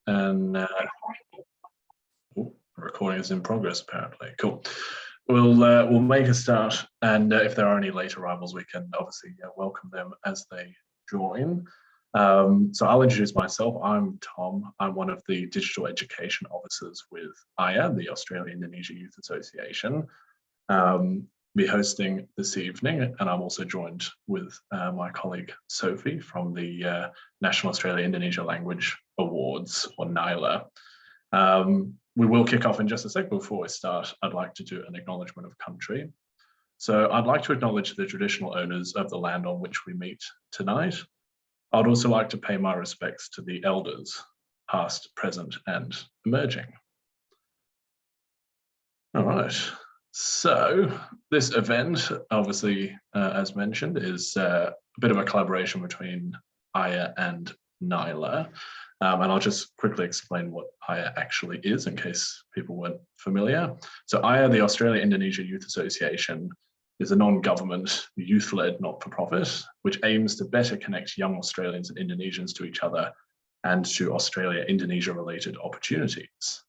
And recording is in progress, apparently. Cool. We'll make a start, and if there are any late arrivals, we can obviously welcome them as they join. So I'll introduce myself. I'm Tom. I'm one of the digital education officers with AYA, the Australia-Indonesia Youth Association. Be hosting this evening, and I'm also joined with my colleague Sophie from the National Australia-Indonesia Language Awards, or NILA. We will kick off in just a sec. Before we start, I'd like to do an acknowledgement of country. So I'd like to acknowledge the traditional owners of the land on which we meet tonight. I'd also like to pay my respects to the elders, past, present, and emerging. All right. So this event, obviously, as mentioned, is a bit of a collaboration between AYA and NILA. And I'll just quickly explain what AYA actually is in case people weren't familiar. So AYA, the Australia-Indonesia Youth Association, is a non-government, youth-led not-for-profit, which aims to better connect young Australians and Indonesians to each other and to Australia-Indonesia-related opportunities.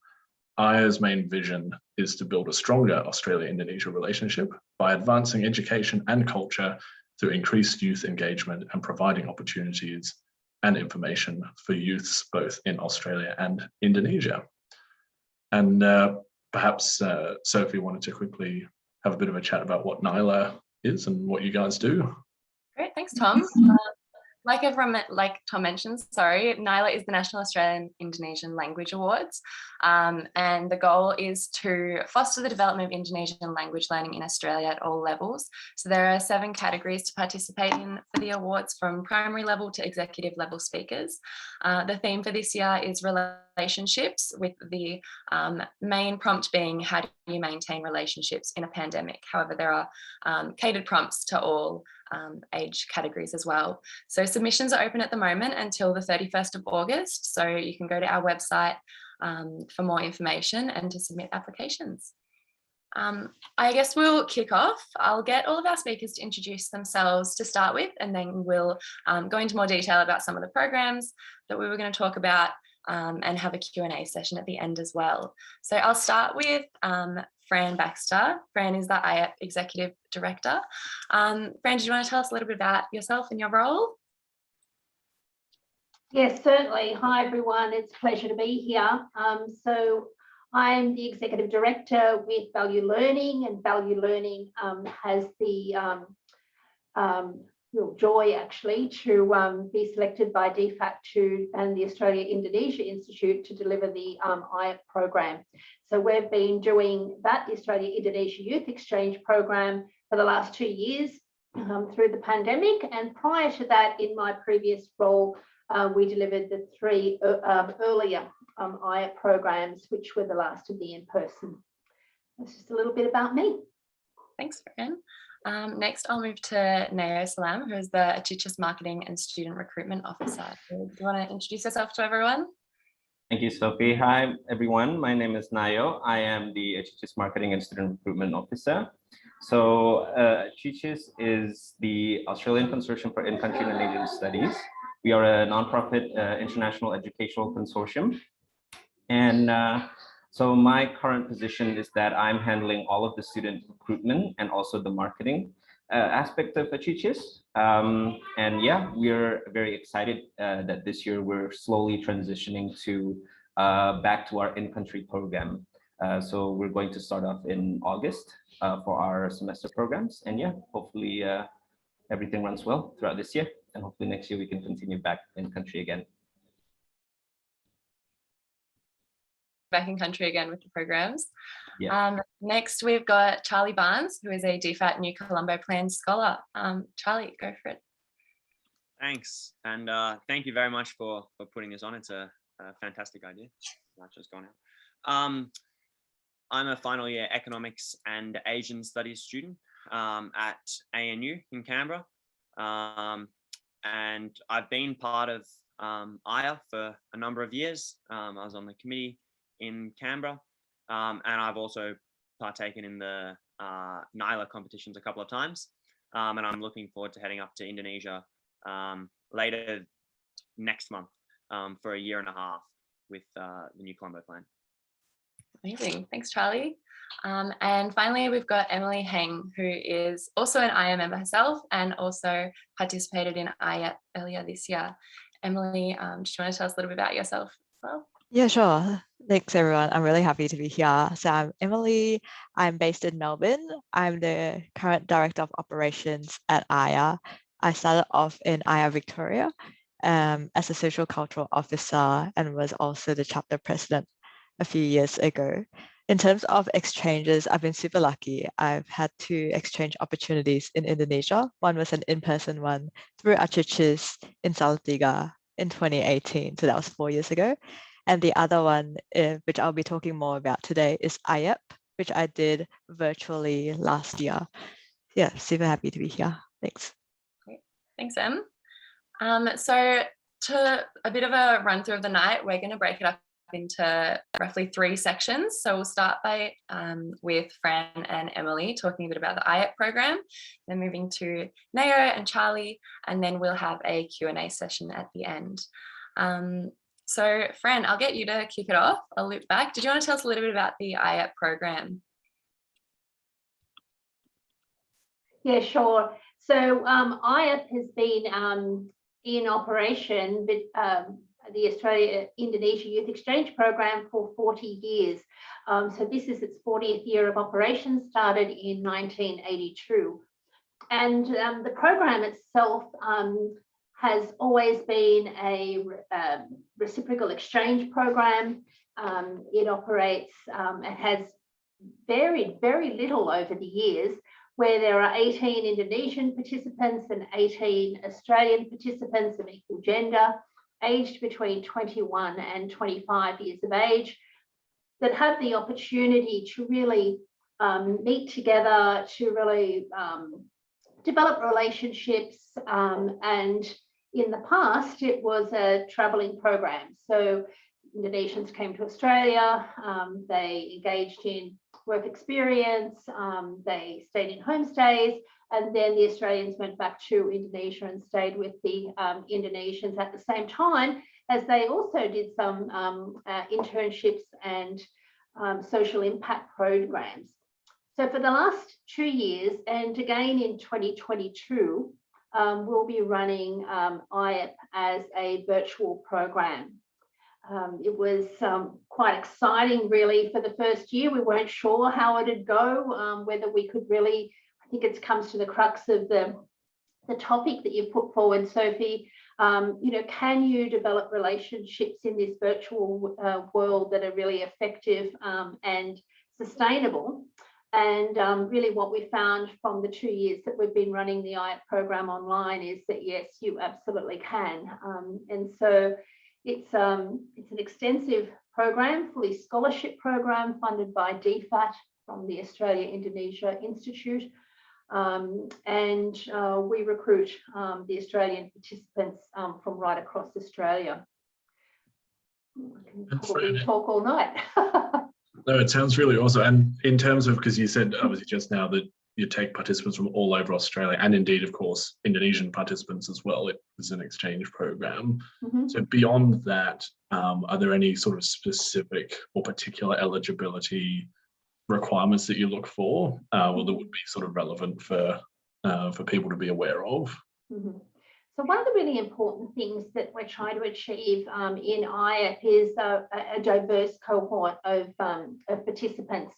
AYA's main vision is to build a stronger Australia-Indonesia relationship by advancing education and culture through increased youth engagement and providing opportunities and information for youths both in Australia and Indonesia. And perhaps Sophie wanted to quickly have a bit of a chat about what NILA is and what you guys do. Great, thanks, Tom. Like Tom mentioned, NILA is the National Australian Indonesian Language Awards, and the goal is to foster the development of Indonesian language learning in Australia at all levels. So there are 7 categories to participate in for the awards, from primary level to executive level speakers. The theme for this year is relationships, with the main prompt being how do you maintain relationships in a pandemic. However, there are catered prompts to all age categories as well. So submissions are open at the moment until the 31st of August. So you can go to our website for more information and to submit applications. I guess we'll kick off. I'll get all of our speakers to introduce themselves to start with, and then we'll go into more detail about some of the programs that we were going to talk about, and have a Q&A session at the end as well. So I'll start with Fran Baxter. Fran is the AYA Executive Director. Fran, do you want to tell us a little bit about yourself and your role? Yes, certainly. Hi, everyone. It's a pleasure to be here. So I'm the Executive Director with Value Learning, and Value Learning has the real joy, actually, to be selected by DFAT2 and the Australia-Indonesia Institute to deliver the AYA program. So we've been doing that, the Australia-Indonesia Youth Exchange program, for the last 2 years through the pandemic. And prior to that, in my previous role, we delivered the 3 earlier AYA programs, which were the last of the in-person. That's just a little bit about me. Thanks, Fran. Next, I'll move to Nayo Salam, who is the Achichis Marketing and Student Recruitment Officer. Do you want to introduce yourself to everyone? Thank you, Sophie. Hi, everyone. My name is Nayo. I am the Achichis Marketing and Student Recruitment Officer. So Achichis is the Australian Consortium for In-Country and Indonesian Studies. We are a nonprofit international educational consortium. And so my current position is that I'm handling all of the student recruitment and also the marketing aspect of Achichis. And yeah, we're very excited that this year we're slowly transitioning to back to our in-country program. So we're going to start off in August for our semester programs. And yeah, hopefully everything runs well throughout this year. And hopefully next year we can continue back in country again. Back in country again with the programs. Yeah. Next, we've got Charlie Barnes, who is a DFAT New Colombo Plan Scholar. Charlie, go for it. Thanks, and thank you very much for putting this on. It's a fantastic idea. That's just gone out. I'm a final year economics and Asian studies student at ANU in Canberra, and I've been part of AYA for a number of years. I was on the committee in Canberra, and I've also partaken in the NILA competitions a couple of times, and I'm looking forward to heading up to Indonesia later next month for a year and a half. with the New Colombo plan. Amazing. Thanks, Charlie. And finally, we've got Emily Heng, who is also an IA member herself and also participated in IAP earlier this year. Emily, do you want to tell us a little bit about yourself as well? Yeah, sure. Thanks, everyone. I'm really happy to be here. So I'm Emily. I'm based in Melbourne. I'm the current Director of Operations at IA. I started off in IA Victoria as a Social Cultural Officer and was also the chapter president a few years ago. In terms of exchanges, I've been super lucky. I've had 2 exchange opportunities in Indonesia. One was an in-person one through Achichis in Salatiga in 2018. So that was 4 years ago. And the other one, which I'll be talking more about today, is IAP, which I did virtually last year. Yeah, super happy to be here. Thanks. Great. Thanks, Em. So to a bit of a run through of the night, we're going to break it up into roughly 3 sections. So we'll start by with Fran and Emily talking a bit about the IAP program, then moving to Nayo and Charlie, and then we'll have a Q&A session at the end. So Fran, I'll get you to kick it off. I'll loop back. Did you want to tell us a little bit about the IAP program? Yeah, sure. So IAP has been in operation with the Australia-Indonesia Youth Exchange Program for 40 years. So this is its 40th year of operation, started in 1982. And the program itself has always been a reciprocal exchange program. It operates, it has varied very little over the years, where there are 18 Indonesian participants and 18 Australian participants of equal gender, aged between 21 and 25 years of age, that have the opportunity to really meet together, to really develop relationships. And in the past, it was a traveling program. So Indonesians came to Australia, they engaged in work experience, they stayed in homestays, and then the Australians went back to Indonesia and stayed with the Indonesians at the same time, as they also did some internships and social impact programs. So for the last 2 years, and again in 2022, we'll be running IAP as a virtual program. It was quite exciting, really, for the first year. We weren't sure how it'd go, whether we could really, I think it comes to the crux of the topic that you put forward, Sophie. You know, can you develop relationships in this virtual world that are really effective and sustainable? And really what we found from the 2 years that we've been running the IAP program online is that, yes, you absolutely can. And so it's an extensive program, fully scholarship program funded by DFAT from the Australia-Indonesia Institute. And we recruit the Australian participants from right across Australia. I can probably talk all night. No, it sounds really awesome. And in terms of, because you said obviously just now that you take participants from all over Australia, and indeed, of course, Indonesian participants as well. It was an exchange program. Mm-hmm. So beyond that, are there any sort of specific or particular eligibility requirements that you look for, or that would be sort of relevant for people to be aware of? Mm-hmm. So one of the really important things that we're trying to achieve in IAP is a diverse cohort of participants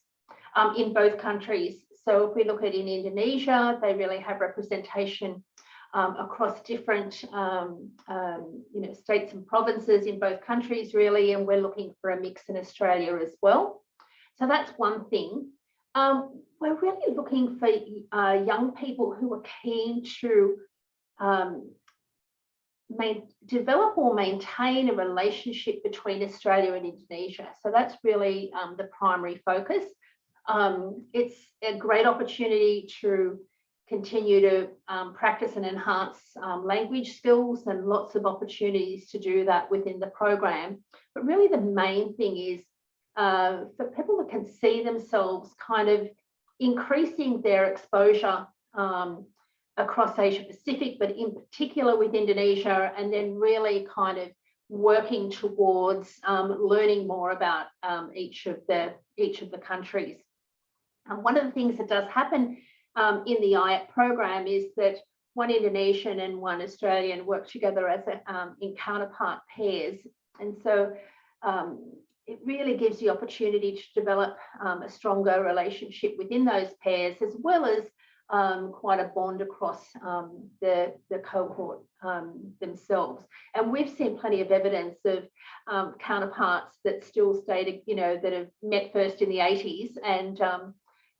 in both countries. So if we look at in Indonesia, they really have representation across different states and provinces in both countries, really, and we're looking for a mix in Australia as well. So that's one thing. We're really looking for young people who are keen to develop or maintain a relationship between Australia and Indonesia. So that's really the primary focus. It's a great opportunity to continue to practice and enhance language skills, and lots of opportunities to do that within the program. But really the main thing is for people that can see themselves kind of increasing their exposure across Asia Pacific, but in particular with Indonesia, and then really kind of working towards learning more about each of the countries. And one of the things that does happen in the IAP program is that one Indonesian and one Australian work together as in counterpart pairs. And so it really gives the opportunity to develop a stronger relationship within those pairs, as well as quite a bond across the cohort themselves. And we've seen plenty of evidence of counterparts that still stayed, that have met first in the 80s and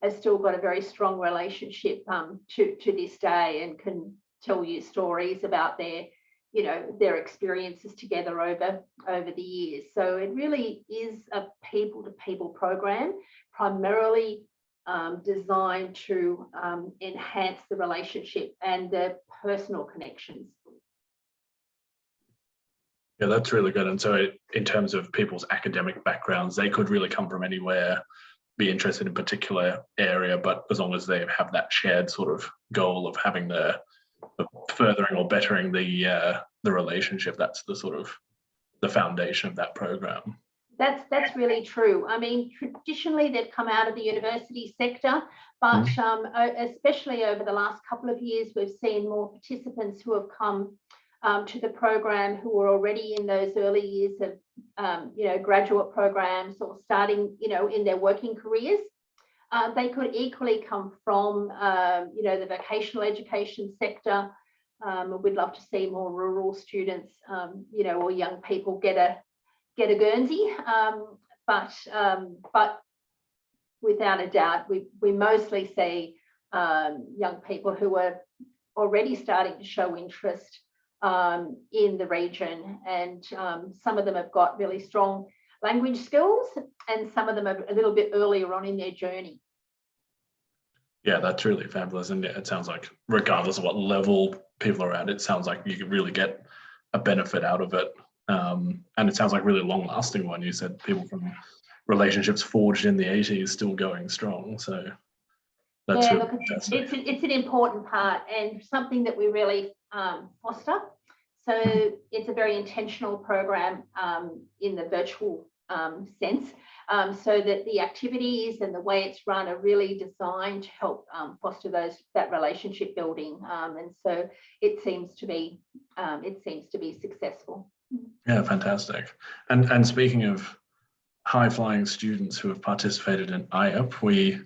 has still got a very strong relationship to this day, and can tell you stories about their experiences together over the years. So it really is a people-to-people program, primarily designed to enhance the relationship and the personal connections. Yeah, that's really good. And so in terms of people's academic backgrounds, they could really come from anywhere, be interested in a particular area, but as long as they have that shared sort of goal of having the furthering or bettering the relationship, that's the sort of the foundation of that program. That's really true. I mean, traditionally they've come out of the university sector, but especially over the last couple of years, we've seen more participants who have come to the program who were already in those early years of graduate programs or starting in their working careers. They could equally come from the vocational education sector. We'd love to see more rural students or young people get a Guernsey, but without a doubt we mostly see young people who are already starting to show interest in the region, and some of them have got really strong language skills, and some of them are a little bit earlier on in their journey. Yeah, that's really fabulous. And it sounds like regardless of what level people are at, it sounds like you can really get a benefit out of it. And it sounds like really long lasting one. You said people from relationships forged in the 80s still going strong. So that's really fantastic. It's an important part and something that we really foster. So it's a very intentional program in the virtual sense, so that the activities and the way it's run are really designed to help foster that relationship building, and so it seems to be successful. Yeah, fantastic. And speaking of high-flying students who have participated in IAP, we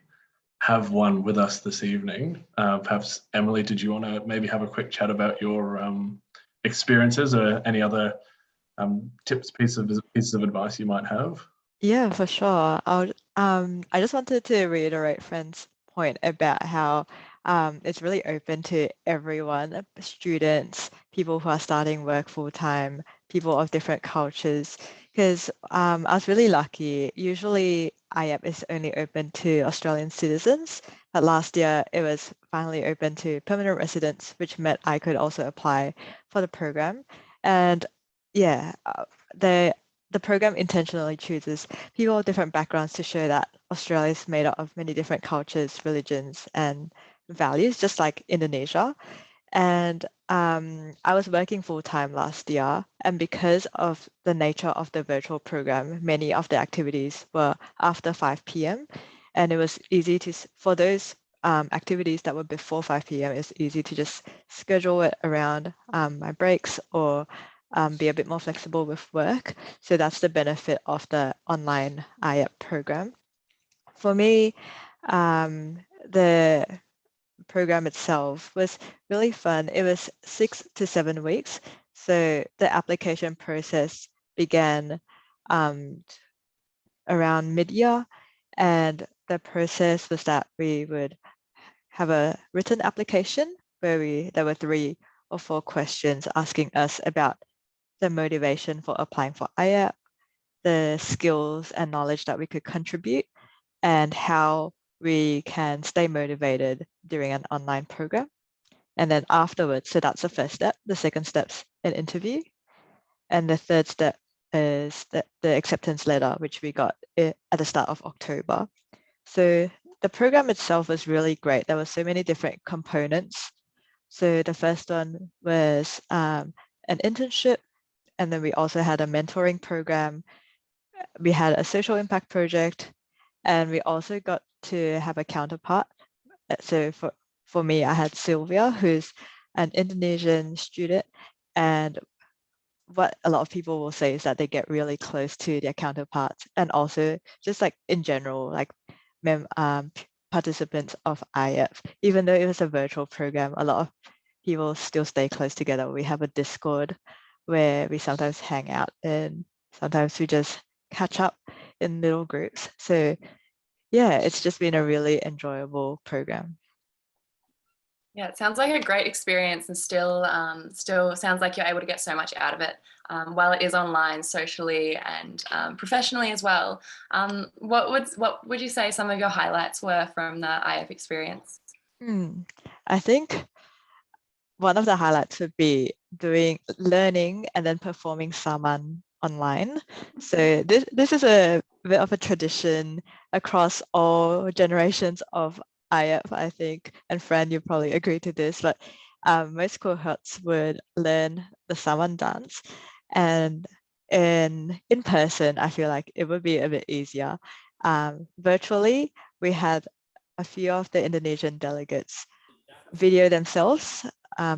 have one with us this evening. Perhaps Emily, did you want to maybe have a quick chat about your experiences or any other tips, pieces of advice you might have? Yeah, for sure. I just wanted to reiterate Friend's point about how it's really open to everyone, students, people who are starting work full-time, people of different cultures, because I was really lucky. Usually IAP is only open to Australian citizens, but last year it was finally open to permanent residents, which meant I could also apply for the program. And yeah, the program intentionally chooses people of different backgrounds to show that Australia is made up of many different cultures, religions, and values, just like Indonesia. And I was working full-time last year, and because of the nature of the virtual program, many of the activities were after 5 p.m. and it was easy to, for those activities that were before 5 p.m, it's easy to just schedule it around my breaks or be a bit more flexible with work. So that's the benefit of the online IAP program. For me, the program itself was really fun. It was 6 to 7 weeks. So the application process began around mid-year, and the process was that we would have a written application where there were 3 or 4 questions asking us about the motivation for applying for IAP, the skills and knowledge that we could contribute, and how we can stay motivated during an online program. And then afterwards, so that's the first step. The second step's an interview. And the third step is the acceptance letter, which we got at the start of October. So the program itself was really great. There were so many different components. So the first one was an internship And then we also had a mentoring program. We had a social impact project, and we also got to have a counterpart. So for me, I had Sylvia, who's an Indonesian student, and what a lot of people will say is that they get really close to their counterparts, and also just like in general, like participants of IF, even though it was a virtual program, a lot of people still stay close together. We have a Discord where we sometimes hang out, and sometimes we just catch up in little groups. So yeah, it's just been a really enjoyable program. Yeah, it sounds like a great experience, and still sounds like you're able to get so much out of it while it is online, socially and professionally as well. What would you say some of your highlights were from the IF experience? I think one of the highlights would be learning and then performing saman online. So this is a bit of a tradition across all generations of IF, I think, and Fran, you probably agree to this, but most cohorts would learn the saman dance, and in person, I feel like it would be a bit easier. Virtually, we had a few of the Indonesian delegates video themselves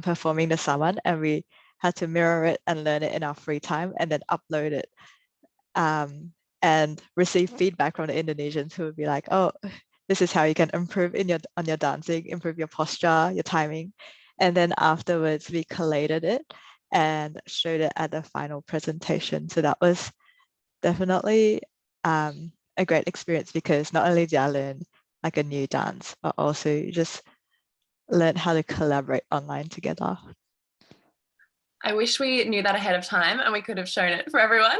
performing the saman, and we had to mirror it and learn it in our free time and then upload it and receive feedback from the Indonesians who would be like, oh, this is how you can improve on your dancing, improve your posture, your timing. And then afterwards we collated it and showed it at the final presentation. So that was definitely a great experience, because not only did I learn like a new dance, but also just learn how to collaborate online together. I wish we knew that ahead of time and we could have shown it for everyone.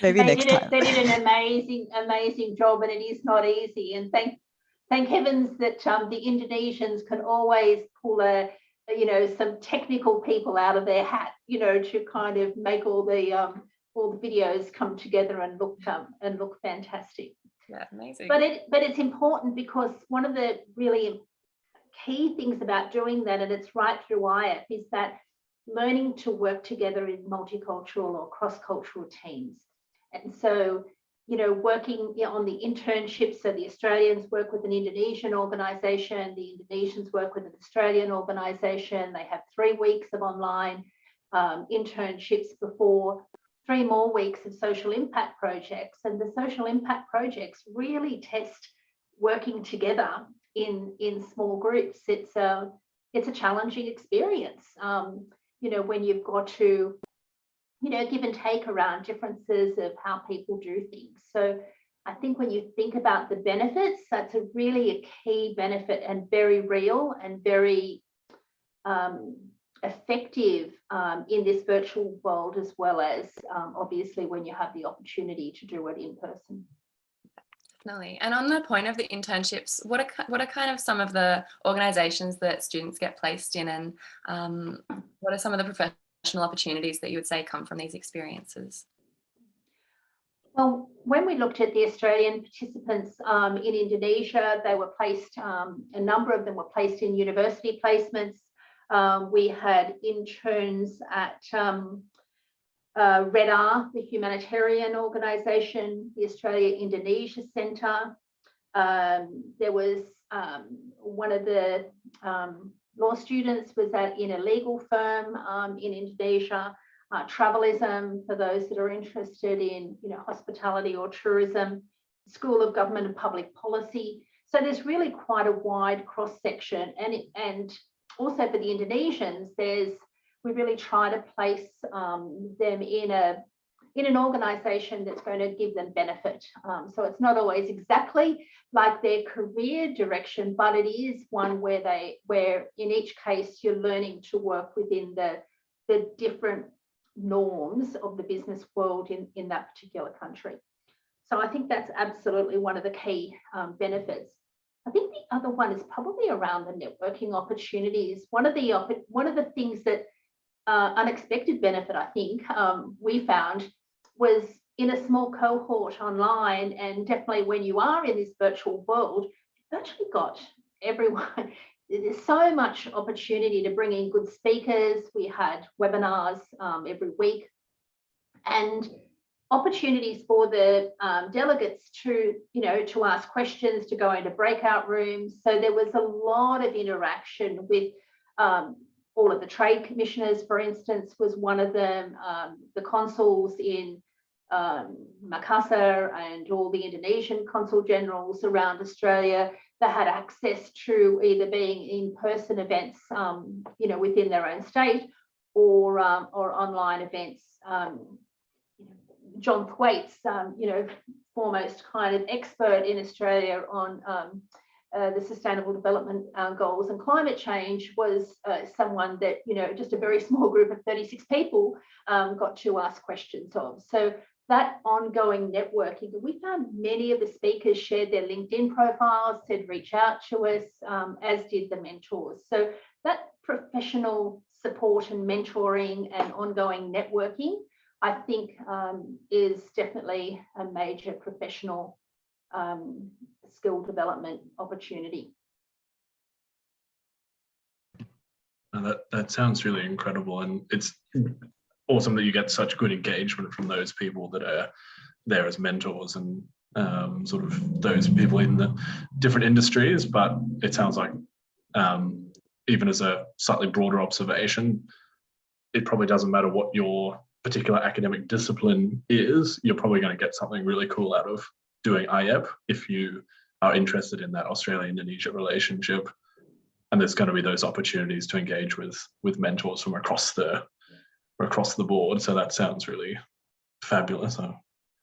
Maybe next time. They did an amazing job, and it is not easy. And thank heavens that the Indonesians can always pull some technical people out of their hat, to kind of make all the videos come together and look fantastic. Yeah, amazing. But it's important, because one of the really key things about doing that, and it's right through IF, is that learning to work together in multicultural or cross-cultural teams. And so, working on the internships, so the Australians work with an Indonesian organisation, the Indonesians work with an Australian organisation. They have 3 weeks of online internships before 3 more weeks of social impact projects. And the social impact projects really test working together in small groups. It's a challenging experience, when you've got to give and take around differences of how people do things. So I think when you think about the benefits, that's really a key benefit, and very real and very effective in this virtual world, as well as obviously when you have the opportunity to do it in person. Definitely. And on the point of the internships, what are kind of some of the organisations that students get placed in, and what are some of the professional opportunities that you would say come from these experiences? Well, when we looked at the Australian participants in Indonesia, they were placed, a number of them were placed in university placements. We had interns at REDAR, the humanitarian organisation, the Australia-Indonesia Centre. There was one of the law students was in a legal firm in Indonesia. Travelism, for those that are interested in hospitality or tourism, School of Government and Public Policy. So there's really quite a wide cross-section, and also for the Indonesians, we really try to place them in an organisation that's going to give them benefit. So it's not always exactly like their career direction, but it is one where in each case you're learning to work within the different norms of the business world in that particular country. So I think that's absolutely one of the key benefits. I think the other one is probably around the networking opportunities. One of the things that unexpected benefit, I think, we found was in a small cohort online, and definitely when you are in this virtual world, you've actually got everyone there's so much opportunity to bring in good speakers. We had webinars every week, and opportunities for the delegates to, to ask questions, to go into breakout rooms. So there was a lot of interaction with all of the trade commissioners, for instance, was one of them, the consuls in Makassar and all the Indonesian consul generals around Australia that had access to either being in-person events, within their own state or online events. John Thwaites, foremost kind of expert in Australia on the Sustainable Development Goals and climate change, was someone that, just a very small group of 36 people got to ask questions of. So that ongoing networking, we found many of the speakers shared their LinkedIn profiles, said reach out to us, as did the mentors. So that professional support and mentoring and ongoing networking, I think, is definitely a major professional skill development opportunity. That sounds really incredible, and it's awesome that you get such good engagement from those people that are there as mentors and sort of those people in the different industries. But it sounds like, even as a slightly broader observation, it probably doesn't matter what your particular academic discipline is, you're probably going to get something really cool out of doing IEP if you are interested in that Australia-Indonesia relationship. And there's going to be those opportunities to engage with mentors from across the board. So that sounds really fabulous. I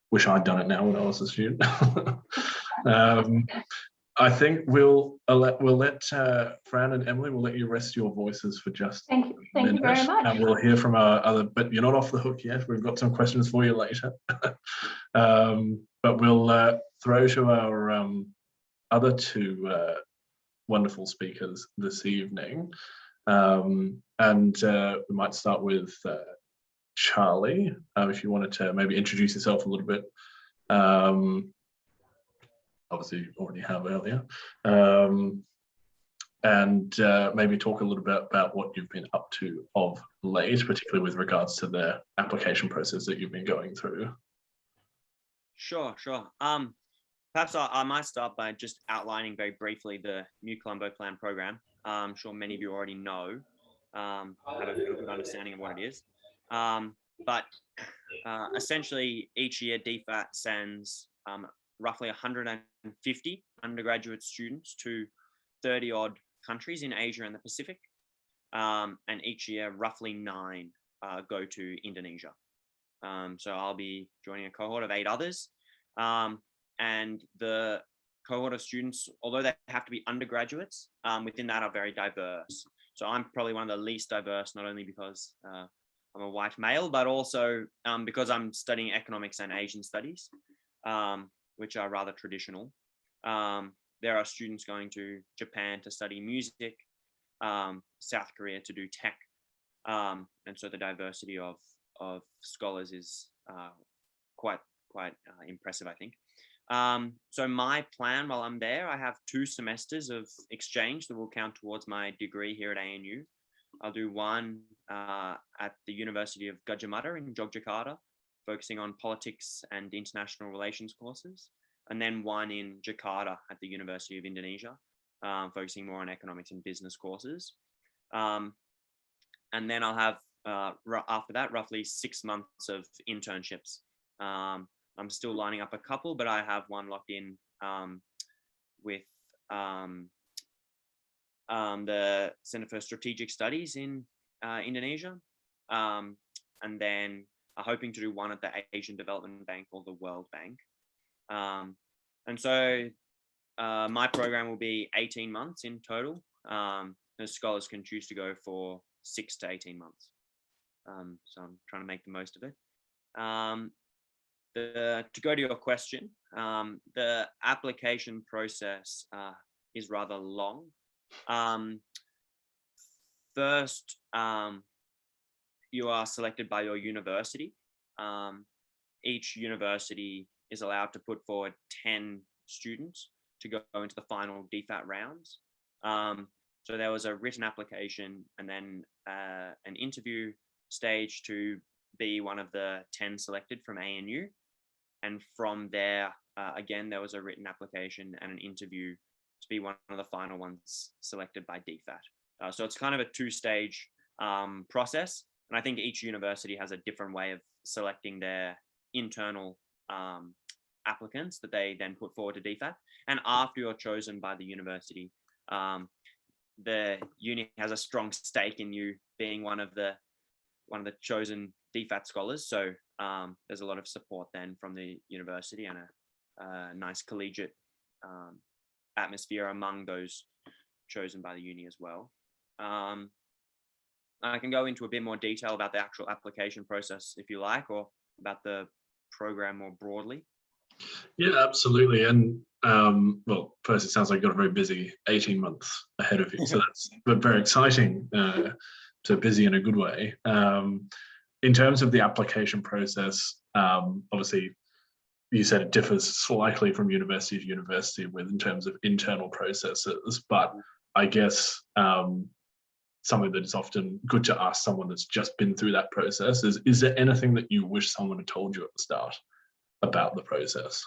wish I'd done it now when I was a student. I think we'll let Fran and Emily, we'll let you rest your voices for just thank you very much. And we'll hear from our other, but you're not off the hook yet. We've got some questions for you later. But we'll throw to our other two wonderful speakers this evening. And we might start with Charlie, if you wanted to maybe introduce yourself a little bit. Obviously, you already have earlier. And maybe talk a little bit about what you've been up to of late, particularly with regards to the application process that you've been going through. Sure. Perhaps I might start by just outlining very briefly the New Colombo Plan program. I'm sure many of you already know, have a good understanding of what it is. But essentially, each year DFAT sends roughly 150 undergraduate students to 30 odd countries in Asia and the Pacific. And each year, roughly 9 go to Indonesia. So I'll be joining a cohort of 8 others. And the cohort of students, although they have to be undergraduates, within that are very diverse. So I'm probably one of the least diverse, not only because I'm a white male, but also because I'm studying economics and Asian studies, which are rather traditional. There are students going to Japan to study music, South Korea to do tech. And so the diversity of scholars is quite impressive, I think. So my plan while I'm there, I have 2 semesters of exchange that will count towards my degree here at ANU. I'll do one at the University of Gadjah Mada in Yogyakarta, focusing on politics and international relations courses, and then one in Jakarta at the University of Indonesia, focusing more on economics and business courses. And then I'll have, after that, roughly 6 months of internships. I'm still lining up a couple, but I have one locked in with the Center for Strategic Studies in Indonesia, and then hoping to do one at the Asian Development Bank or the World Bank. And so my program will be 18 months in total. The scholars can choose to go for 6 to 18 months. So I'm trying to make the most of it. To go to your question, the application process is rather long. First, you are selected by your university. Each university is allowed to put forward 10 students to go into the final DFAT rounds. So there was a written application and then an interview stage to be one of the 10 selected from ANU. And from there, again, there was a written application and an interview to be one of the final ones selected by DFAT. So it's kind of a two-stage process. And I think each university has a different way of selecting their internal applicants that they then put forward to DFAT. And after you're chosen by the university, the uni has a strong stake in you being one of the chosen DFAT scholars. So there's a lot of support then from the university and a nice collegiate atmosphere among those chosen by the uni as well. I can go into a bit more detail about the actual application process if you like, or about the program more broadly. Yeah, absolutely. And well, first, it sounds like you've got a very busy 18 months ahead of you. So that's very exciting, so busy in a good way. In terms of the application process, obviously, you said it differs slightly from university to university in terms of internal processes, but I guess something that is often good to ask someone that's just been through that process is there anything that you wish someone had told you at the start about the process?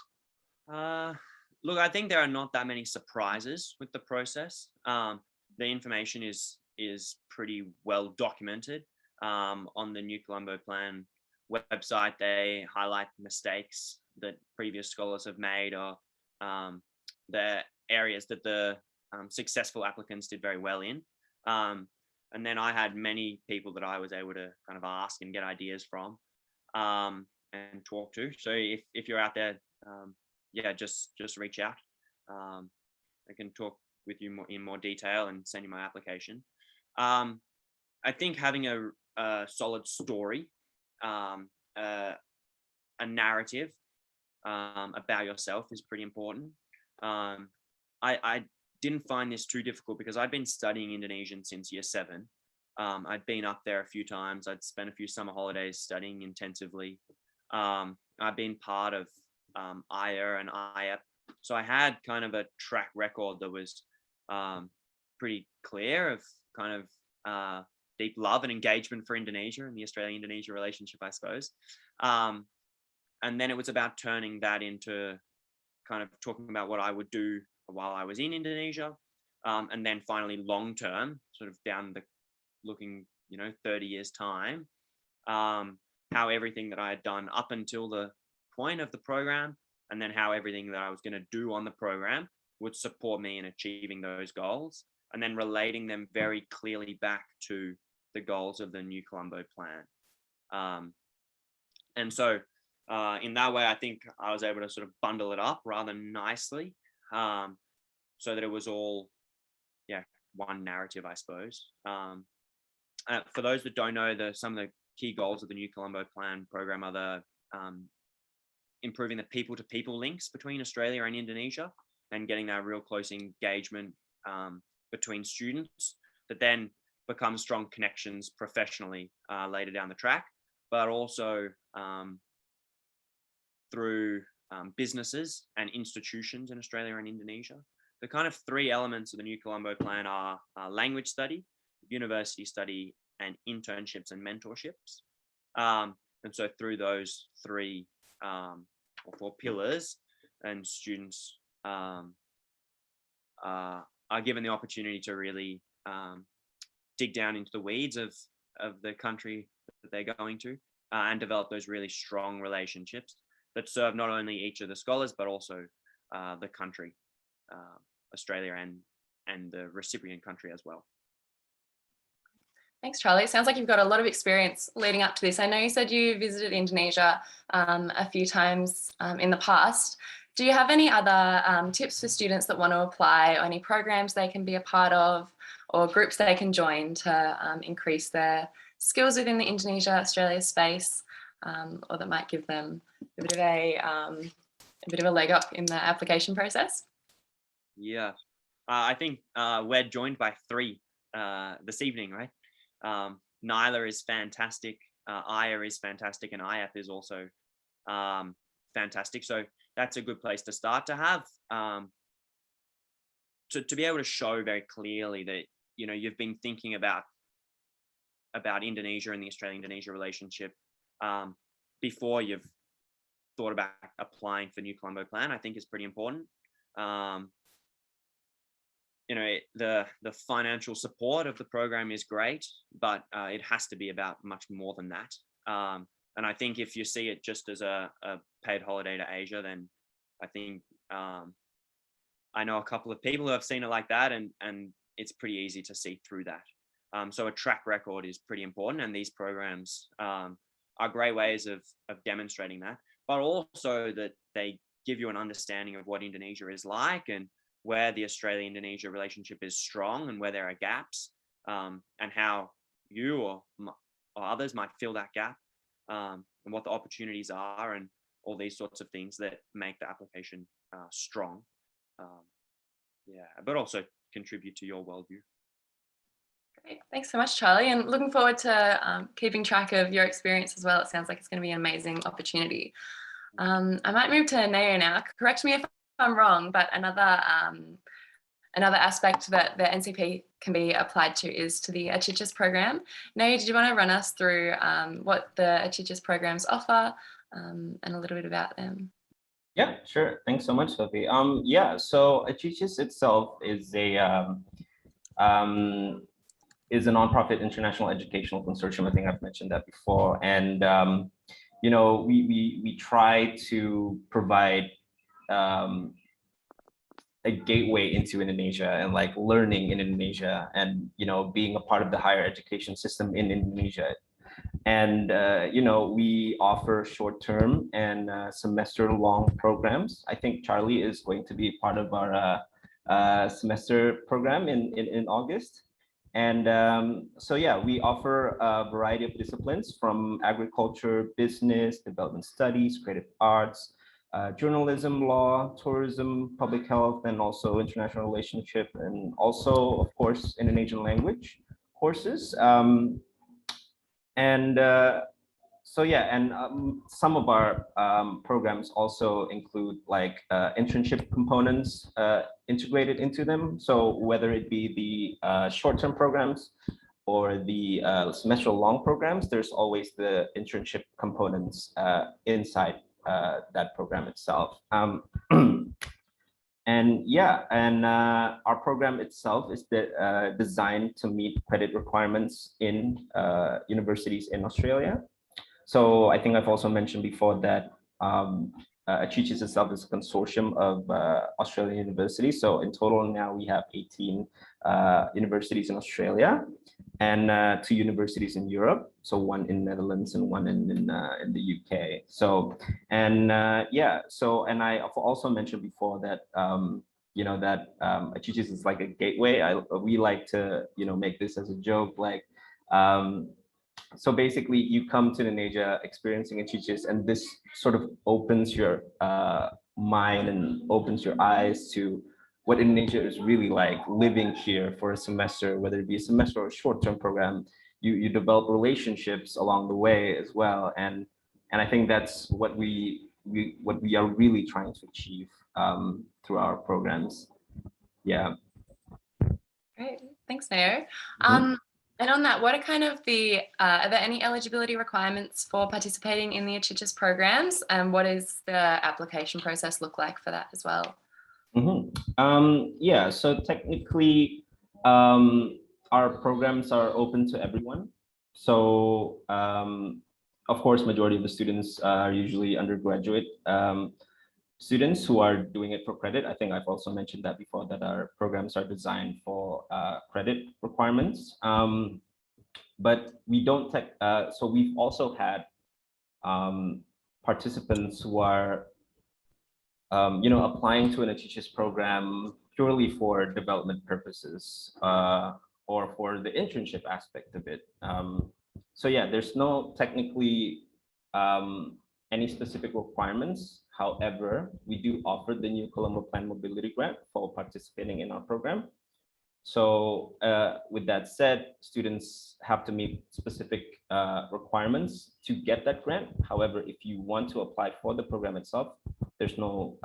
Look, I think there are not that many surprises with the process. The information is pretty well documented on the New Colombo Plan website. They highlight mistakes that previous scholars have made, or the areas that the successful applicants did very well in. And then I had many people that I was able to kind of ask and get ideas from and talk to. So if you're out there, yeah, just reach out. I can talk with you in more detail and send you my application. I think having a solid story, a narrative about yourself is pretty important. I didn't find this too difficult because I'd been studying Indonesian since year 7. I'd been up there a few times. I'd spent a few summer holidays studying intensively. I've been part of IA and IAP. So I had kind of a track record that was pretty clear of kind of deep love and engagement for Indonesia and the Australia-Indonesia relationship, I suppose. And then it was about turning that into kind of talking about what I would do while I was in Indonesia. And then finally, long-term, sort of down the looking, 30 years time, how everything that I had done up until the point of the program, and then how everything that I was going to do on the program would support me in achieving those goals, and then relating them very clearly back to the goals of the New Colombo Plan. And so in that way, I think I was able to sort of bundle it up rather nicely, so that it was all, one narrative, I suppose. For those that don't know, some of the key goals of the New Colombo Plan program are the improving the people-to-people links between Australia and Indonesia, and getting that real close engagement between students that then become strong connections professionally later down the track, but also through businesses and institutions in Australia and Indonesia. The kind of 3 elements of the New Colombo Plan are language study, university study, and internships and mentorships. And so through those 3 or 4 pillars, and students are given the opportunity to really dig down into the weeds of the country that they're going to, and develop those really strong relationships that serve not only each of the scholars, but also the country, Australia, and the recipient country as well. Thanks, Charlie. It sounds like you've got a lot of experience leading up to this. I know you said you visited Indonesia a few times in the past. Do you have any other tips for students that want to apply, or any programs they can be a part of, or groups they can join to increase their skills within the Indonesia-Australia space, or that might give them a bit of a leg up in the application process? Yeah, I think we're joined by 3 this evening, right? Nyla is fantastic, Aya is fantastic, and IAP is also fantastic. So that's a good place to start, to have to be able to show very clearly that you know, you've been thinking about Indonesia and the Australia-Indonesia relationship before you've thought about applying for New Colombo Plan, I think is pretty important. You know, the financial support of the program is great, but it has to be about much more than that. And I think if you see it just as a paid holiday to Asia, then I think I know a couple of people who have seen it like that, and it's pretty easy to see through that. So a track record is pretty important, and these programs are great ways of demonstrating that, but also that they give you an understanding of what Indonesia is like, and where the Australia-Indonesia relationship is strong, and where there are gaps, and how you or others might fill that gap, and what the opportunities are, and all these sorts of things that make the application strong. Yeah, but also contribute to your worldview. Great. Thanks so much, Charlie, and looking forward to keeping track of your experience as well. It sounds like it's going to be an amazing opportunity. I might move to Neo now. Correct me if I'm wrong, but another aspect that the NCP can be applied to is to the Achichis program. Neo, did you want to run us through what the Achichis programs offer and a little bit about them? Yeah, sure. Thanks so much, Sophie. Yeah, so Achichis itself is a nonprofit international educational consortium. I think I've mentioned that before, and you know, we try to provide a gateway into Indonesia, and like learning in Indonesia, and you know, being a part of the higher education system in Indonesia. And you know, we offer short-term and semester-long programs. I think Charlie is going to be part of our semester program in August. And so yeah, we offer a variety of disciplines from agriculture, business, development studies, creative arts, journalism, law, tourism, public health, and also international relationship, and also, of course, Indonesian language courses. So yeah, and some of our programs also include like internship components integrated into them. So whether it be the short-term programs or the semester-long programs, there's always the internship components inside that program itself. And yeah, and our program itself is designed to meet credit requirements in universities in Australia. So I think I've also mentioned before that Achichis itself is a consortium of Australian universities. So in total now we have 18 universities in Australia, and 2 universities in Europe. So 1 in Netherlands and 1 in the UK. So, and yeah, so, and I also mentioned before that, you know, that Achichis is like a gateway. We like to, you know, make this as a joke, like, so basically you come to Indonesia experiencing Achichis, and this sort of opens your mind and opens your eyes to what Indonesia is really like living here for a semester, whether it be a semester or a short-term program. You develop relationships along the way as well, and I think that's what we are really trying to achieve through our programs. Yeah. Great, thanks, Neo. And on that, what are kind of are there any eligibility requirements for participating in the Achichis programs, and what is the application process look like for that as well? Yeah, so technically, our programs are open to everyone. So, of course, majority of the students are usually undergraduate students who are doing it for credit. I think I've also mentioned that before, that our programs are designed for credit requirements. But we don't so we've also had participants who are you know, applying to an Achichis program purely for development purposes or for the internship aspect of it. So yeah, there's no technically any specific requirements. However, we do offer the New Colombo Plan Mobility Grant for participating in our program. So with that said, students have to meet specific requirements to get that grant. However, if you want to apply for the program itself, there's no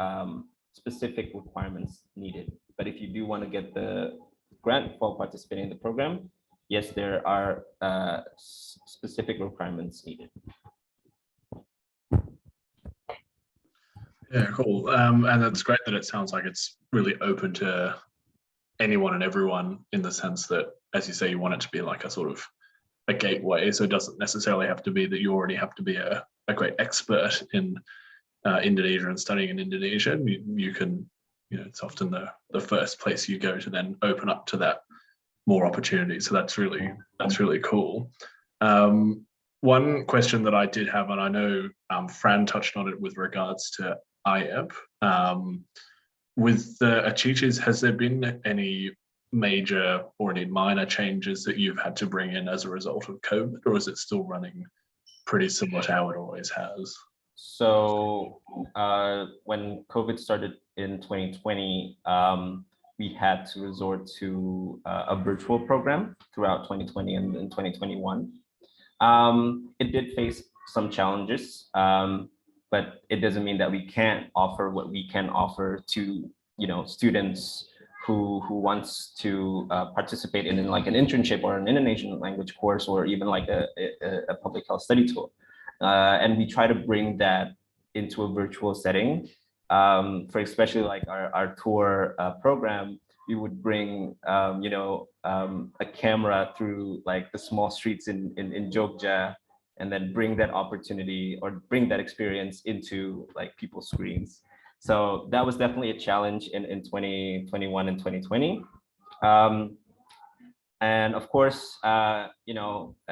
specific requirements needed. But if you do want to get the grant for participating in the program, yes, there are specific requirements needed. Yeah, cool. And it's great that it sounds like it's really open to anyone and everyone, in the sense that, as you say, you want it to be like a sort of a gateway. So it doesn't necessarily have to be that you already have to be a great expert in Indonesia and studying in Indonesia. You can, it's often the first place you go to then open up to that more opportunity. So that's really cool. One question that I did have, and I know Fran touched on it with regards to IEP, with the Achiches, has there been any major or any minor changes that you've had to bring in as a result of COVID, or is it still running pretty similar to how it always has? So when COVID started in 2020, we had to resort to a virtual program throughout 2020 and 2021. It did face some challenges, but it doesn't mean that we can't offer what we can offer to students who wants to participate in like an internship or an Indonesian language course, or even like a public health study tour. And we try to bring that into a virtual setting. For especially like our tour program, we would bring a camera through like the small streets in Jogja, and then bring that opportunity or bring that experience into like people's screens. So that was definitely a challenge in 2021 and 2020. And of course,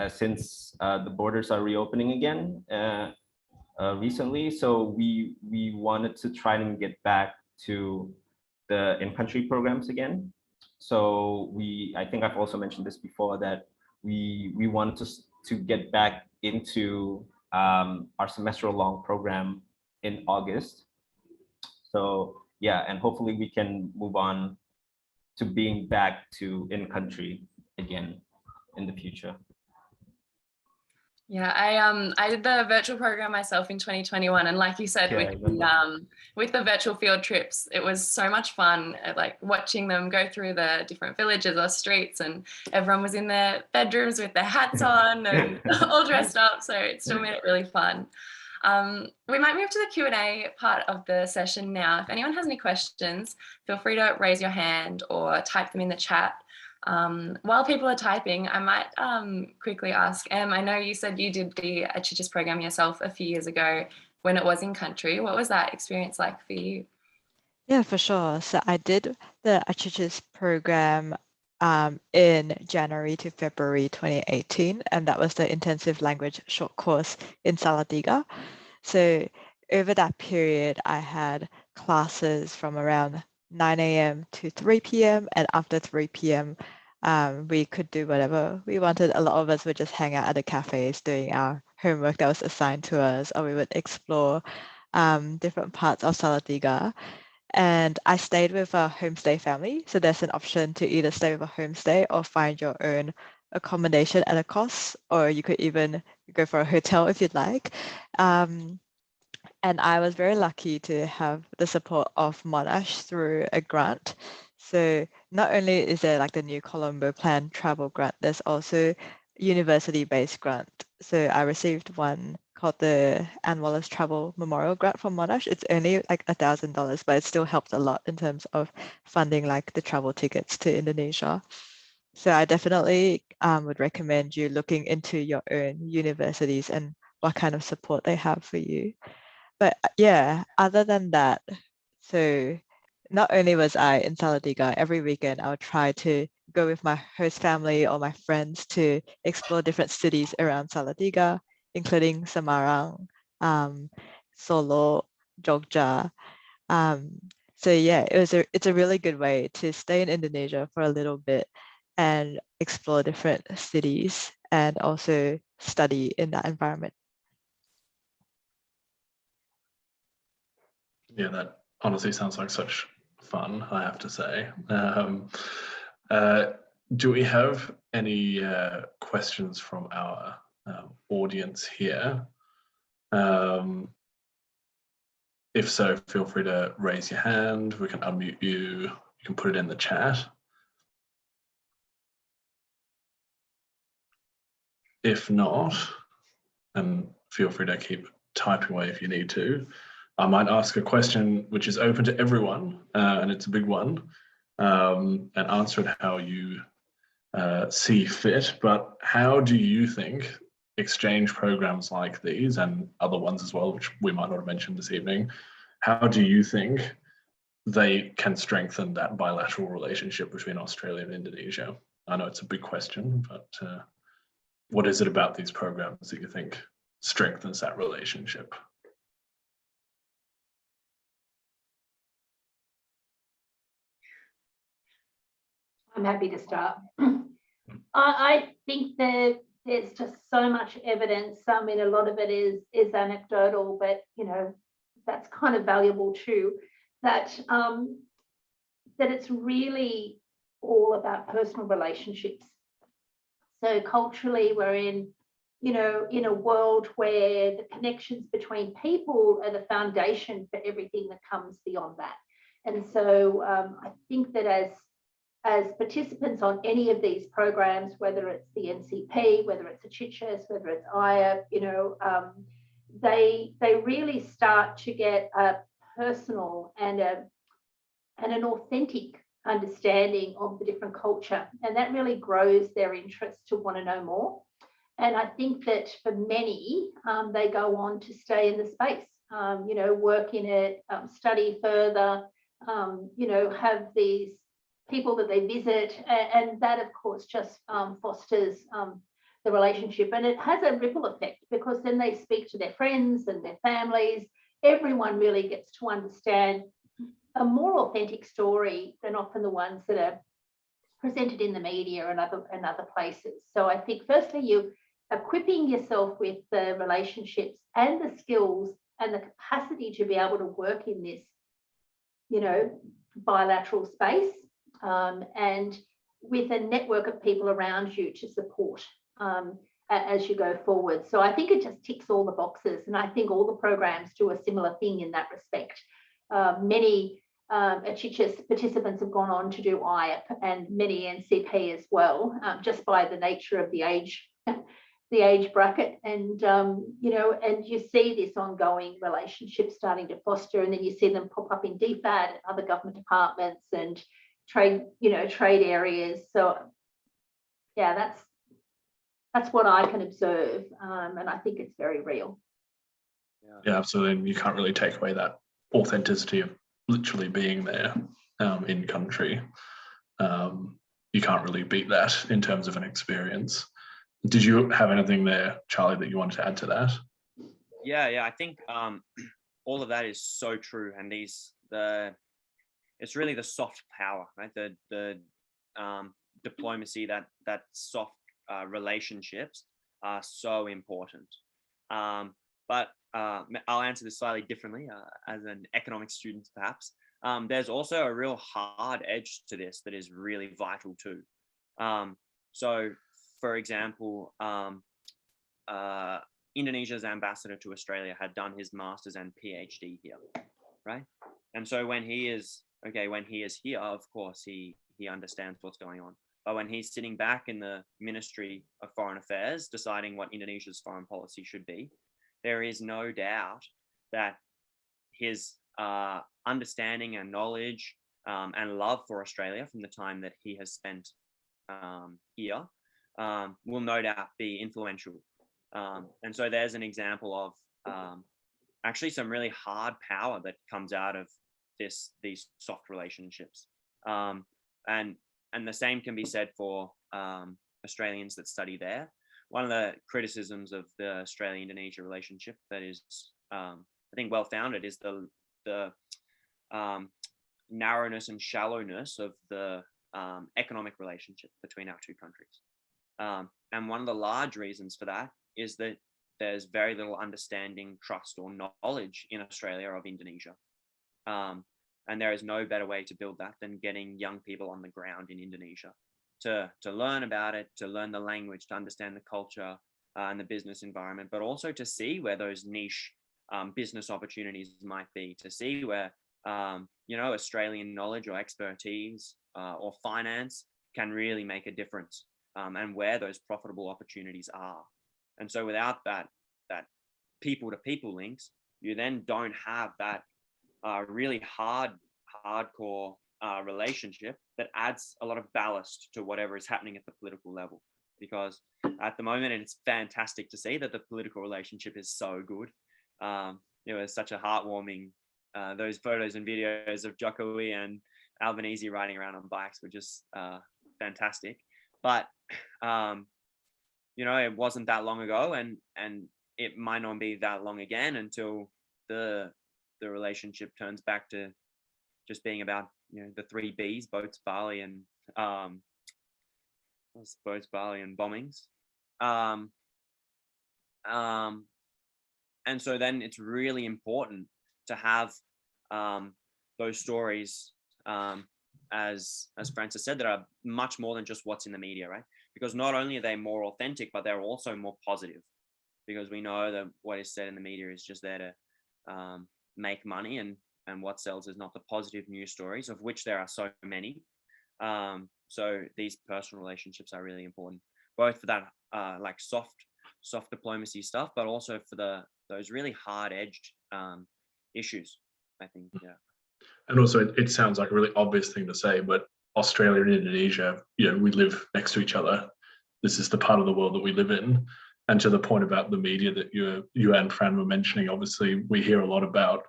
since the borders are reopening again recently, so we wanted to try and get back to the in-country programs again. So I think I've also mentioned this before, that we wanted to get back into our semester-long program in August. So yeah, and hopefully we can move on to being back to in-country again in the future. Yeah, I did the virtual program myself in 2021, and like you said, with the virtual field trips, it was so much fun. Like watching them go through the different villages or streets, and everyone was in their bedrooms with their hats on and all dressed up. So it still made it really fun. We might move to the Q&A part of the session now. If anyone has any questions, feel free to raise your hand or type them in the chat. While people are typing, I might quickly ask Em, I know you said you did the Achiches program yourself a few years ago when it was in country. What was that experience like for you? Yeah, for sure. So I did the Achiches program in January to February 2018, and that was the intensive language short course in Salatiga. So over that period, I had classes from around 9 a.m. to 3 p.m. and after 3 p.m. We could do whatever we wanted. A lot of us would just hang out at the cafes doing our homework that was assigned to us, or we would explore different parts of Salatiga. And I stayed with a homestay family. So there's an option to either stay with a homestay or find your own accommodation at a cost, or you could even go for a hotel if you'd like. And I was very lucky to have the support of Monash through a grant. So not only is there like the New Colombo Plan travel grant, there's also university-based grant. So I received one called the Anne Wallace Travel Memorial Grant from Monash. It's only like $1,000, but it still helped a lot in terms of funding like the travel tickets to Indonesia. So I definitely would recommend you looking into your own universities and what kind of support they have for you. But yeah, other than that, so not only was I in Salatiga, every weekend I would try to go with my host family or my friends to explore different cities around Salatiga, including Semarang, Solo, Jogja. So yeah, it's a really good way to stay in Indonesia for a little bit and explore different cities and also study in that environment. Yeah, that honestly sounds like such fun, I have to say. Do we have any questions from our audience here? If so, feel free to raise your hand. We can unmute you. You can put it in the chat. if not, and feel free to keep typing away if you need to, I might ask a question which is open to everyone, and it's a big one, and answer it how you see fit. But how do you think exchange programs like these, and other ones as well, which we might not have mentioned this evening, how do you think they can strengthen that bilateral relationship between Australia and Indonesia? I know it's a big question, but what is it about these programs that you think strengthens that relationship? I'm happy to start. I think that there's just so much evidence. I mean, a lot of it is anecdotal, but that's kind of valuable too. That it's really all about personal relationships. So culturally, we're in a world where the connections between people are the foundation for everything that comes beyond that. And so I think that as participants on any of these programs, whether it's the NCP, whether it's a Chichas, whether it's IA, they really start to get a personal and an authentic understanding of the different culture, and that really grows their interest to want to know more. And I think that for many, they go on to stay in the space, work in it, study further, have these people that they visit, and that of course just fosters the relationship, and it has a ripple effect, because then they speak to their friends and their families. Everyone really gets to understand a more authentic story than often the ones that are presented in the media and other places. So I think firstly, you equipping yourself with the relationships and the skills and the capacity to be able to work in this bilateral space, and with a network of people around you to support as you go forward. So I think it just ticks all the boxes, and I think all the programs do a similar thing in that respect. Many Chichas participants have gone on to do IAP, and many NCP as well, just by the nature of the age bracket. And and you see this ongoing relationship starting to foster, and then you see them pop up in DFAT and other government departments and trade areas. So yeah, that's what I can observe, and I think it's very real. Yeah, absolutely. And you can't really take away that authenticity of literally being there in country. You can't really beat that in terms of an experience. Did you have anything there, Charlie, that you wanted to add to that? Yeah, I think all of that is so true, and it's really the soft power, right? The diplomacy, that soft relationships are so important. But I'll answer this slightly differently as an economics student, perhaps. There's also a real hard edge to this that is really vital too. So, for example, Indonesia's ambassador to Australia had done his master's and PhD here, right? And so when he is here, of course, he understands what's going on. But when he's sitting back in the Ministry of Foreign Affairs, deciding what Indonesia's foreign policy should be, there is no doubt that his understanding and knowledge and love for Australia from the time that he has spent here will no doubt be influential. And so there's an example of actually some really hard power that comes out of these soft relationships. And the same can be said for Australians that study there. One of the criticisms of the Australia-Indonesia relationship that is, I think, well-founded is the narrowness and shallowness of the economic relationship between our two countries. And one of the large reasons for that is that there's very little understanding, trust, or knowledge in Australia of Indonesia. And there is no better way to build that than getting young people on the ground in Indonesia to learn about it, to learn the language, to understand the culture and the business environment, but also to see where those niche business opportunities might be, to see where Australian knowledge or expertise or finance can really make a difference, and where those profitable opportunities are. And so without that people to people links, you then don't have that really hardcore relationship that adds a lot of ballast to whatever is happening at the political level. Because at the moment, it's fantastic to see that the political relationship is so good. It's such a heartwarming, those photos and videos of Jokowi and Albanese riding around on bikes were just fantastic. But it wasn't that long ago, and it might not be that long again until the relationship turns back to just being about the 3 B's: boats, barley, and bombings. And so then it's really important to have those stories, as Francis said, that are much more than just what's in the media, right? Because not only are they more authentic, but they're also more positive. Because we know that what is said in the media is just there to make money, and what sells is not the positive news stories, of which there are so many. So these personal relationships are really important, both for that like soft diplomacy stuff, but also for those really hard-edged issues, I think. Yeah. And also, it sounds like a really obvious thing to say, but Australia and Indonesia, we live next to each other. This is the part of the world that we live in. And to the point about the media that you and Fran were mentioning, obviously we hear a lot about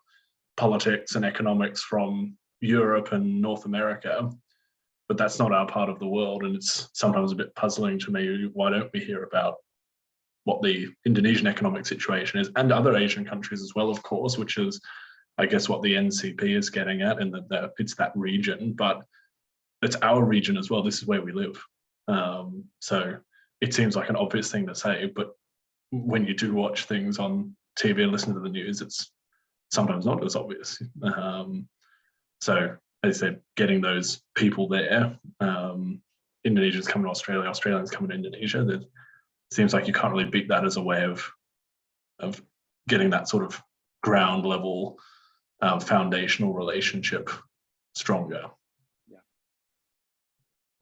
politics and economics from Europe and North America, but that's not our part of the world. And it's sometimes a bit puzzling to me, why don't we hear about what the Indonesian economic situation is, and other Asian countries as well, of course, which is, I guess, what the NCP is getting at, and that it's that region, but it's our region as well. This is where we live. So it seems like an obvious thing to say, but when you do watch things on TV and listen to the news, it's sometimes not as obvious. So as I said, getting those people there, Indonesians coming to Australia, Australians coming to Indonesia, that seems like you can't really beat that as a way of getting that sort of ground level foundational relationship stronger.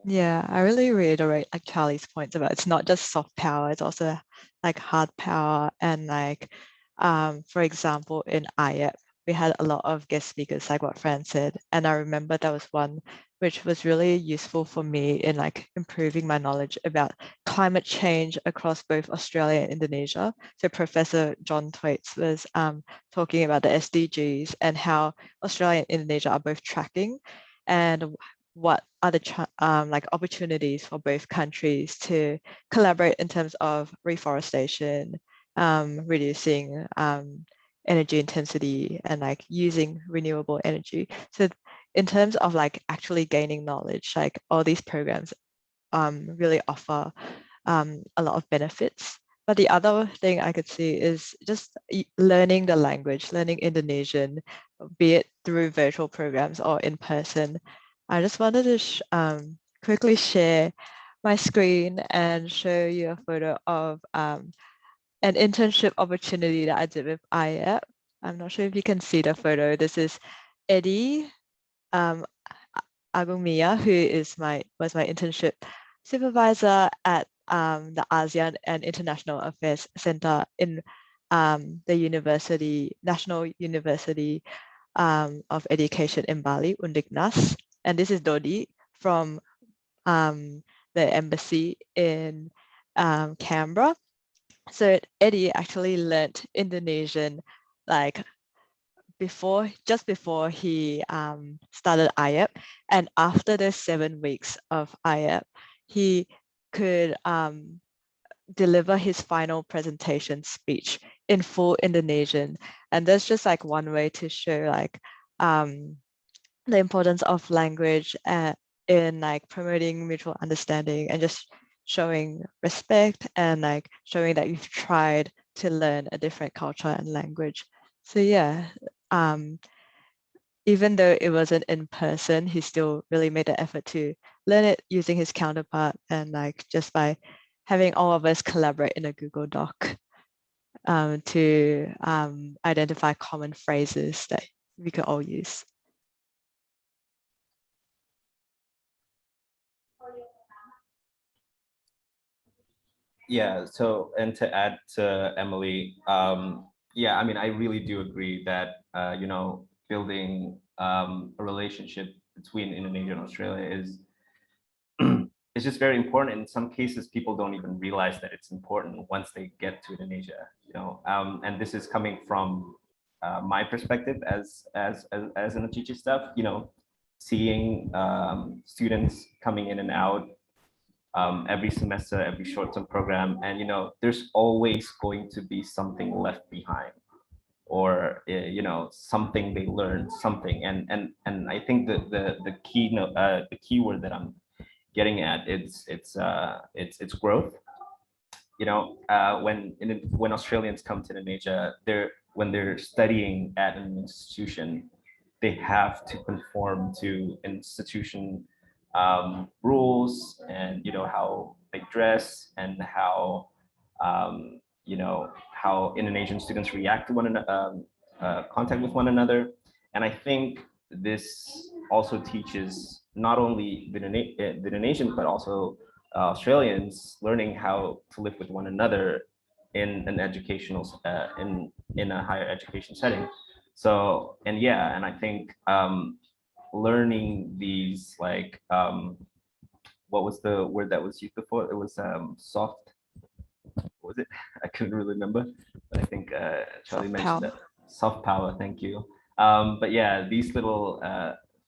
Yeah, I really reiterate like Charlie's points about it's not just soft power, it's also like hard power. And like, for example, in IEP, we had a lot of guest speakers, like what Fran said. And I remember there was one which was really useful for me in like improving my knowledge about climate change across both Australia and Indonesia. So Professor John Thwaites was talking about the SDGs and how Australia and Indonesia are both tracking, and what are the like opportunities for both countries to collaborate in terms of reforestation, reducing energy intensity, and like using renewable energy. So in terms of like actually gaining knowledge, like all these programs really offer a lot of benefits. But the other thing I could see is just learning the language, learning Indonesian, be it through virtual programs or in person. I just wanted to quickly share my screen and show you a photo of an internship opportunity that I did with IEP. I'm not sure if you can see the photo. This is Eddie Agumia, who was my internship supervisor at the ASEAN and International Affairs Center in the National University of Education in Bali, Undiknas. And this is Dodi from the embassy in Canberra. So Eddie actually learned Indonesian like just before he started IEP, and after the 7 weeks of IEP, he could deliver his final presentation speech in full Indonesian. And that's just like one way to show like the importance of language in like promoting mutual understanding and just showing respect and like showing that you've tried to learn a different culture and language. So yeah, even though it wasn't in person, he still really made the effort to learn it using his counterpart, and like just by having all of us collaborate in a Google Doc to identify common phrases that we could all use. Yeah, so and to add to Emily, yeah, I mean, I really do agree that you know, building a relationship between Indonesia and Australia is it's just very important. In some cases, people don't even realize that it's important once they get to Indonesia, you know. And this is coming from my perspective as an teacher staff, you know, seeing students coming in and out every semester, every short-term program, and you know, there's always going to be something left behind, or you know, something they learned, something, and I think the key the key word that I'm getting at, it's growth. You know, when Australians come to Indonesia, when they're studying at an institution, they have to conform to institution rules, and you know, how they dress, and how you know, how Indonesian students react to one another, contact with one another. And I think this also teaches not only the Indonesians, but also Australians learning how to live with one another in an educational in a higher education setting. So, and yeah, and I think learning these, like what was the word that was used before? It was soft. What was it? I couldn't really remember, but I think Charlie Soft mentioned power. that. Soft power. Thank you. But yeah, these little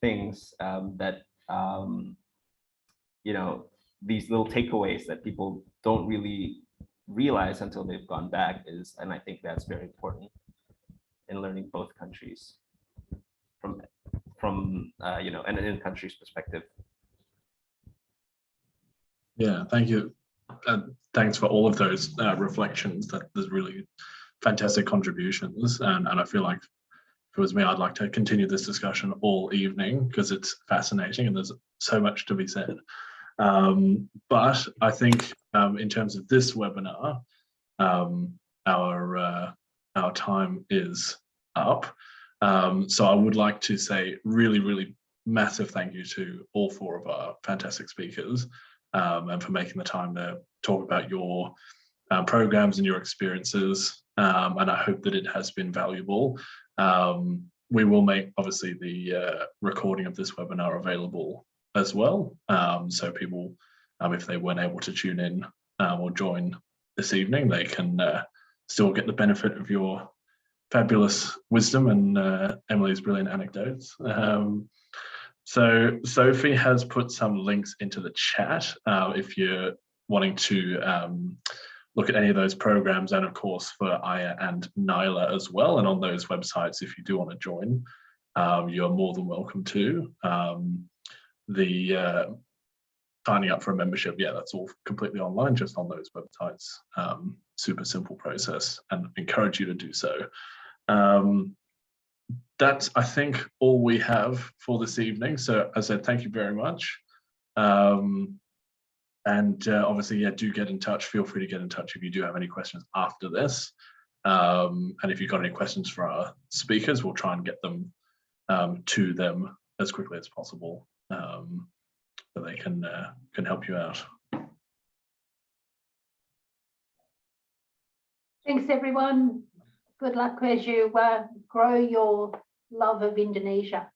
things that you know, these little takeaways that people don't really realize until they've gone back is, and I think that's very important in learning both countries from you know, an in-country's perspective. Yeah, thank you. Thanks for all of those reflections. That there's really fantastic contributions, and I feel like if it was me, I'd like to continue this discussion all evening because it's fascinating and there's so much to be said. But I think in terms of this webinar, our time is up. So I would like to say really massive thank you to all four of our fantastic speakers, and for making the time to talk about your programs and your experiences. And I hope that it has been valuable. We will make obviously the recording of this webinar available as well. So people, if they weren't able to tune in or join this evening, they can still get the benefit of your fabulous wisdom and Emily's brilliant anecdotes. So Sophie has put some links into the chat if you're wanting to look at any of those programs, and of course for Aya and Nyla as well. And on those websites, if you do want to join, you're more than welcome to. The signing up for a membership, yeah, that's all completely online, just on those websites. Super simple process, and encourage you to do so. That's, I think, all we have for this evening. So as I said, thank you very much. And obviously, yeah, do get in touch. Feel free to get in touch if you do have any questions after this. And if you've got any questions for our speakers, we'll try and get them to them as quickly as possible, so they can help you out. Thanks, everyone. Good luck as you grow your love of Indonesia.